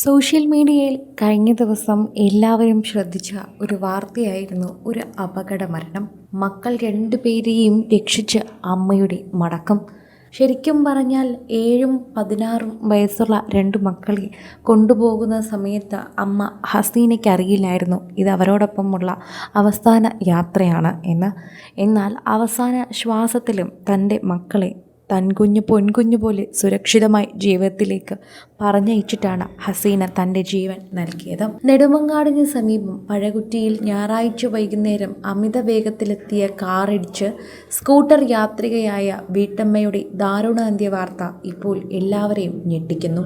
Social മീഡിയയിൽ കഴിഞ്ഞ ദിവസം എല്ലാവരും ശ്രദ്ധിച്ച ഒരു വാർത്തയായിരുന്നു ഒരു അപകട മരണം. മക്കൾ രണ്ടുപേരെയും രക്ഷിച്ച അമ്മയുടെ മടക്കം. ശരിക്കും പറഞ്ഞാൽ 7ഉം 16ഉം വയസ്സുള്ള 2 മക്കളെ കൊണ്ടുപോകുന്ന സമയത്ത് അമ്മ ഹസീനയ്ക്ക് അറിയില്ലായിരുന്നു ഇത് അവരോടൊപ്പമുള്ള അവസാന യാത്രയാണ് എന്ന്. എന്നാൽ അവസാന ശ്വാസത്തിലും തൻ്റെ മക്കളെ പൊൻകുഞ്ഞു പോലെ സുരക്ഷിതമായി ജീവിതത്തിലേക്ക് പറഞ്ഞയച്ചിട്ടാണ് ഹസീന തൻ്റെ ജീവൻ നൽകിയത്. നെടുമങ്ങാടിന് സമീപം പഴകുറ്റിയിൽ ഞായറാഴ്ച വൈകുന്നേരം അമിത വേഗത്തിലെത്തിയ കാറിടിച്ച് സ്കൂട്ടർ യാത്രികയായ വീട്ടമ്മയുടെ ദാരുണാന്ത്യ വാർത്ത ഇപ്പോൾ എല്ലാവരെയും ഞെട്ടിക്കുന്നു.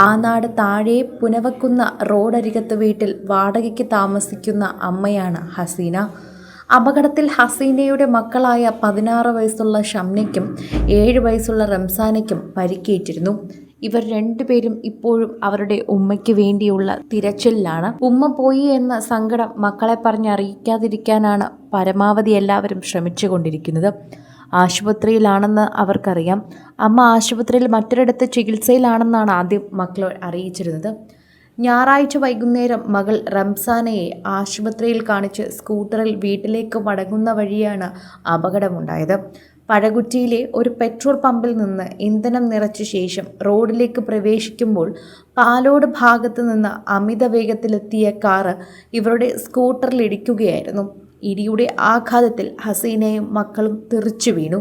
ആനാട് താഴെ പുനവക്കുന്ന റോഡരികത്ത് വീട്ടിൽ വാടകയ്ക്ക് താമസിക്കുന്ന അമ്മയാണ് ഹസീന. അപകടത്തിൽ ഹസീനയുടെ മക്കളായ 16 വയസ്സുള്ള ഷംനയ്ക്കും 7 വയസ്സുള്ള റംസാനയ്ക്കും പരിക്കേറ്റിരുന്നു. ഇവർ രണ്ടുപേരും ഇപ്പോഴും അവരുടെ ഉമ്മയ്ക്ക് വേണ്ടിയുള്ള തിരച്ചിലാണ്. ഉമ്മ പോയി എന്ന സങ്കടം മക്കളെ പറഞ്ഞറിയിക്കാതിരിക്കാനാണ് പരമാവധി എല്ലാവരും ശ്രമിച്ചുകൊണ്ടിരിക്കുന്നത്. ആശുപത്രിയിലാണെന്ന് അവർക്കറിയാം. അമ്മ ആശുപത്രിയിൽ മറ്റൊരിടത്ത് ചികിത്സയിലാണെന്നാണ് ആദ്യം മക്കൾ അറിയിച്ചിരുന്നത്. ഞായറാഴ്ച വൈകുന്നേരം മകൾ റംസാനയെ ആശുപത്രിയിൽ കാണിച്ച് സ്കൂട്ടറിൽ വീട്ടിലേക്ക് മടങ്ങുന്ന വഴിയാണ് അപകടമുണ്ടായത്. പഴകുറ്റിയിലെ ഒരു പെട്രോൾ പമ്പിൽ നിന്ന് ഇന്ധനം നിറച്ച ശേഷം റോഡിലേക്ക് പ്രവേശിക്കുമ്പോൾ പാലോട് ഭാഗത്ത് നിന്ന് അമിത വേഗത്തിലെത്തിയ കാറ് ഇവരുടെ സ്കൂട്ടറിലിടിക്കുകയായിരുന്നു. ഇടിയുടെ ആഘാതത്തിൽ ഹസീനയും മക്കളും തെറിച്ചു വീണു.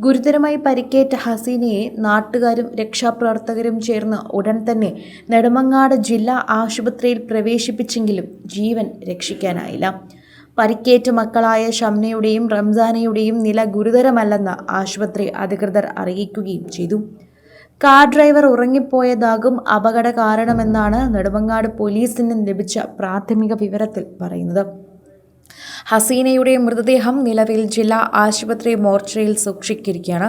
ഗുരുതരമായി പരിക്കേറ്റ ഹസീനയെ നാട്ടുകാരും രക്ഷാപ്രവർത്തകരും ചേർന്ന് ഉടൻ തന്നെ നെടുമങ്ങാട് ജില്ലാ ആശുപത്രിയിൽ പ്രവേശിപ്പിച്ചെങ്കിലും ജീവൻ രക്ഷിക്കാനായില്ല. പരിക്കേറ്റ മക്കളായ ഷംനയുടെയും റംസാനയുടെയും നില ഗുരുതരമല്ലെന്ന് ആശുപത്രി അധികൃതർ അറിയിക്കുകയും ചെയ്തു. കാർ ഡ്രൈവർ ഉറങ്ങിപ്പോയതാകും അപകട കാരണമെന്നാണ് നെടുമങ്ങാട് പോലീസിന് ലഭിച്ച പ്രാഥമിക വിവരത്തിൽ പറയുന്നത്. ഹസീനയുടെ മൃതദേഹം നിലവിൽ ജില്ലാ ആശുപത്രി മോർച്ചറിയിൽ സൂക്ഷിച്ചിരിക്കുകയാണ്.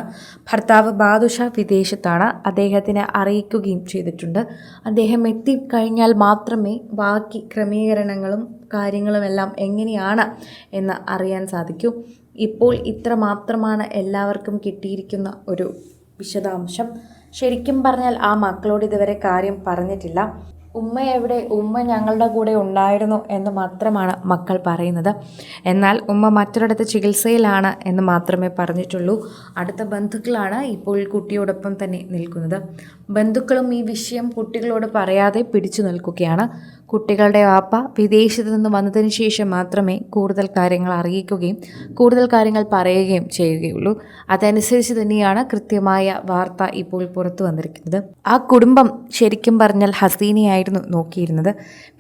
ഭർത്താവ് ബാദുഷ വിദേശത്താണ്. അദ്ദേഹത്തിനെ അറിയിക്കുകയും ചെയ്തിട്ടുണ്ട്. അദ്ദേഹം എത്തിക്കഴിഞ്ഞാൽ മാത്രമേ ബാക്കി ക്രമീകരണങ്ങളും കാര്യങ്ങളുമെല്ലാം എങ്ങനെയാണ് എന്ന് അറിയാൻ സാധിക്കൂ. ഇപ്പോൾ ഇത്ര മാത്രമാണ് എല്ലാവർക്കും കിട്ടിയിരിക്കുന്ന ഒരു വിശദാംശം. ശരിക്കും പറഞ്ഞാൽ ആ മക്കളോട് ഇതുവരെ കാര്യം പറഞ്ഞിട്ടില്ല. ഉമ്മ എവിടെ, ഉമ്മ ഞങ്ങളുടെ കൂടെ ഉണ്ടായിരുന്നു എന്ന് മാത്രമാണ് മക്കൾ പറയുന്നത്. എന്നാൽ ഉമ്മ മറ്റൊരിടത്ത് ചികിത്സയിലാണ് എന്ന് മാത്രമേ പറഞ്ഞിട്ടുള്ളൂ. അടുത്ത ബന്ധുക്കളാണ് ഇപ്പോൾ കുട്ടിയോടൊപ്പം തന്നെ നിൽക്കുന്നത്. ബന്ധുക്കളും ഈ വിഷയം കുട്ടികളോട് പറയാതെ പിടിച്ചു നിൽക്കുകയാണ്. കുട്ടികളുടെ വാപ്പ വിദേശത്ത് നിന്ന് വന്നതിന് ശേഷം മാത്രമേ കൂടുതൽ കാര്യങ്ങൾ അറിയിക്കുകയും കൂടുതൽ കാര്യങ്ങൾ പറയുകയും ചെയ്യുകയുള്ളൂ. അതനുസരിച്ച് തന്നെയാണ് കൃത്യമായ വാർത്ത ഇപ്പോൾ പുറത്തു വന്നിരിക്കുന്നത്. ആ കുടുംബം ശരിക്കും പറഞ്ഞാൽ ഹസീനയായിരുന്നു നോക്കിയിരുന്നത്.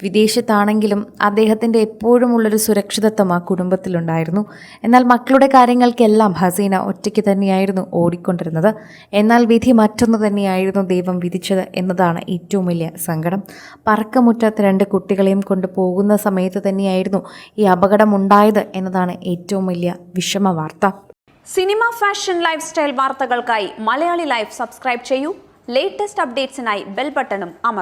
വിദേശത്താണെങ്കിലും അദ്ദേഹത്തിൻ്റെ എപ്പോഴുമുള്ളൊരു സുരക്ഷിതത്വം ആ കുടുംബത്തിലുണ്ടായിരുന്നു. എന്നാൽ മക്കളുടെ കാര്യങ്ങൾക്കെല്ലാം ഹസീന ഒറ്റയ്ക്ക് തന്നെയായിരുന്നു ഓടിക്കൊണ്ടിരുന്നത്. എന്നാൽ വിധി മറ്റൊന്ന് തന്നെയായിരുന്നു ദൈവം വിധിച്ചത് എന്നതാണ് ഏറ്റവും വലിയ സങ്കടം. പറക്കമുറ്റാത്ത 2 കുട്ടികളെയും കൊണ്ട് പോകുന്ന സമയത്ത് തന്നെയായിരുന്നു ഈ അപകടമുണ്ടായത് എന്നതാണ് ഏറ്റവും വലിയ വിഷമ വാർത്ത. സിനിമ, ഫാഷൻ, ലൈഫ് സ്റ്റൈൽ വാർത്തകൾക്കായി മലയാളി ലൈഫ് സബ്സ്ക്രൈബ് ചെയ്യൂ. ലേറ്റസ്റ്റ് അപ്ഡേറ്റ്സിനായി ബെൽ ബട്ടണും അമർത്തുക.